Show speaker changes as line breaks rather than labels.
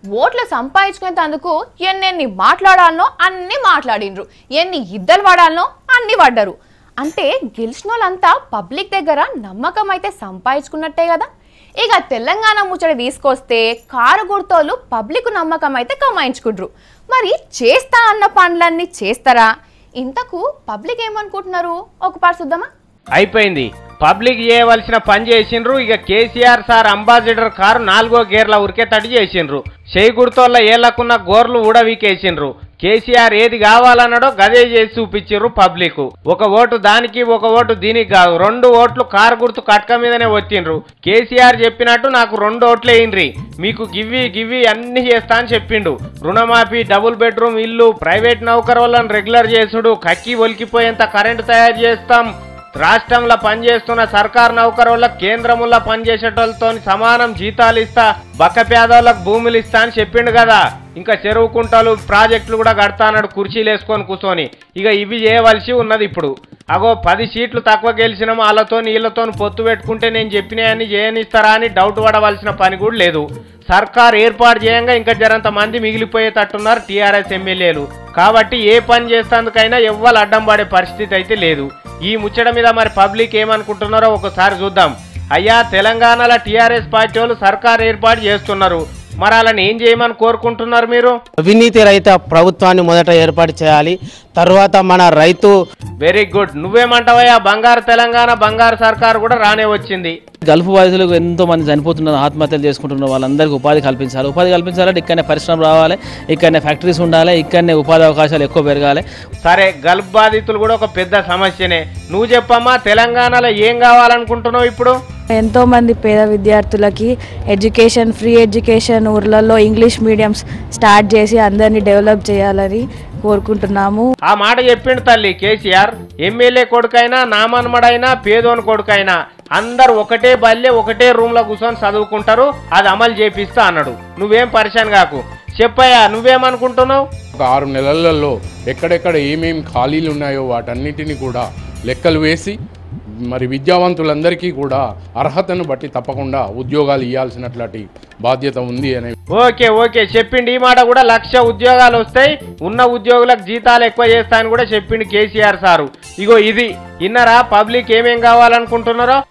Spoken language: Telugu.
ఓట్లు సంపాదించుకునేందుకు ఎన్నెన్ని మాట్లాడాలనో అన్ని మాట్లాడిండ్రు, ఎన్ని ఇద్దరు పడాలనో అన్ని పడ్డరు. అంటే గెలిచిన వాళ్ళంతా పబ్లిక్ దగ్గర నమ్మకం అయితే సంపాదించుకున్నట్టే కదా. ఇక తెలంగాణ ముచ్చడి తీసుకొస్తే కారు గుర్తోళ్ళు పబ్లిక్ నమ్మకం అయితే కమాయించుకుంటారు. మరి చేస్తా అన్న పనులన్నీ చేస్తారా? ఇంతకు పబ్లిక్ ఏమనుకుంటున్నారు ఒకసారి చూద్దామా.
అయిపోయింది, పబ్లిక్ చేయవలసిన పని చేసిండ్రు. ఇక కేసీఆర్ సార్ అంబాసిడర్ కారు 4వ గేర్ల ఉరికేతడి చేసిండ్రు. చేయి గుర్తోళ్ళ ఏళ్లకున్న గోర్లు ఊడవీకేసిండ్రు. కేసీఆర్ ఏది కావాలన్నాడో గదే చేసి చూపించారు పబ్లిక్. ఒక ఓటు దానికి ఒక ఓటు దీనికి కాదు, 2 ఓట్లు కారు గుర్తు కట్క మీదనే వచ్చిండ్రు. కేసీఆర్ చెప్పినట్టు నాకు 2 ఓట్లే అయిండ్రి, మీకు గివ్వి అన్ని చేస్తా అని చెప్పిండు. రుణమాఫీ, డబుల్ బెడ్రూమ్ ఇల్లు, ప్రైవేట్ నౌకరులను రెగ్యులర్ చేసుడు, కక్కి ఒలికిపోయేంత కరెంటు తయారు చేస్తాం, రాష్ట్రంలో పనిచేస్తున్న సర్కార్ నౌకరులకు కేంద్రంలో పనిచేసేటోళ్ళతో సమానం జీతాలు ఇస్తా, బక్క పేదోళ్ళకు భూములు ఇస్తా అని చెప్పిండు కదా. ఇంకా చెరువు కుంటలు, ప్రాజెక్టులు కూడా కడతా అన్నాడు కుర్చీలు వేసుకొని కూర్చొని. ఇక ఇవి చేయవలసి ఉన్నది. ఇప్పుడు అగో 10 సీట్లు తక్కువ గెలిచినాము, వాళ్ళతో వీళ్ళతో పొత్తు పెట్టుకుంటే నేను చెప్పినాయని చేయనిస్తారా అని డౌట్ పడవలసిన పని కూడా లేదు. సర్కార్ ఏర్పాటు చేయంగా ఇంకా జరంత మంది మిగిలిపోయేటట్టున్నారు టీఆర్ఎస్ ఎమ్మెల్యేలు. కాబట్టి ఏ పని చేసేందుకైనా ఎవ్వరు అడ్డం పడే పరిస్థితి అయితే లేదు. ఈ ముచ్చట మీద మరి పబ్లిక్ ఏమనుకుంటున్నారో ఒకసారి చూద్దాం. అయ్యా, తెలంగాణలో టీఆర్ఎస్ పార్టీ వాళ్ళు సర్కార్ ఏర్పాటు చేస్తున్నారు, మరి అలా ఏం చేయమని కోరుకుంటున్నారు మీరు?
అవినీతి రహిత ప్రభుత్వాన్ని మొదట ఏర్పాటు చేయాలి, తర్వాత మన రైతు.
వెరీ గుడ్, నువ్వేమంటావయ్యా? బంగారు తెలంగాణ, బంగారు సర్కార్ కూడా రానే వచ్చింది.
గల్ఫ్ బాధితులకు ఎంతో మంది చనిపోతున్నారు, ఆత్మహత్యలు చేసుకుంటున్నారు, వాళ్ళందరికీ ఉపాధి కల్పించాలి. ఉపాధి కల్పించాలంటే ఇక్కడనే పరిశ్రమ రావాలి, ఇక్కడనే ఫ్యాక్టరీస్ ఉండాలి, ఇక్కడనే ఉపాధి అవకాశాలు ఎక్కువ పెరగాలి.
సరే, గల్ఫ్ బాధితులు కూడా ఒక పెద్ద సమస్యనే. నువ్వు చెప్పమ్మా, తెలంగాణలో ఏం కావాలనుకుంటున్నావు ఇప్పుడు?
ఎంతో మంది పేద విద్యార్థులకి ఎడ్యుకేషన్, ఫ్రీ ఎడ్యుకేషన్, ఊర్లలో ఇంగ్లీష్ మీడియంస్ స్టార్ట్ చేసి అందరినీ డెవలప్ చేయాలని కోరుకుంటున్నాము.
ఆ మాట చెప్పిండు తల్లి కేసీఆర్. ఎమ్మెల్యే కొడుకైనా, నామన్మడైనా, పేదోని కొడుకైనా అందరు ఒకటే బల్లె ఒకటే రూమ్ లో కూర్చొని చదువుకుంటారు, అది అమలు చేపిస్తా అన్నాడు. నువ్వేం పరిశాన్ కాకు, చెప్పయ్యా నువ్వేమనుకుంటున్నావు?
ఒక 6 నెలలలో ఎక్కడెక్కడ ఏమేమి ఖాళీలు ఉన్నాయో వాటన్నిటిని కూడా లెక్కలు వేసి మరి విద్యావంతులందరికీ కూడా అర్హతను బట్టి తప్పకుండా ఉద్యోగాలు ఇవ్వాల్సినట్లాంటి బాధ్యత ఉంది అని.
ఓకే చెప్పిండు. ఈ మాట కూడా 1,00,000 ఉద్యోగాలు వస్తాయి, ఉన్న ఉద్యోగులకు జీతాలు ఎక్కువ చేస్తా అని కూడా చెప్పిండు కేసీఆర్ సారు. ఇగో ఇది ఇన్నరా పబ్లిక్ ఏమేం కావాలనుకుంటున్నారో.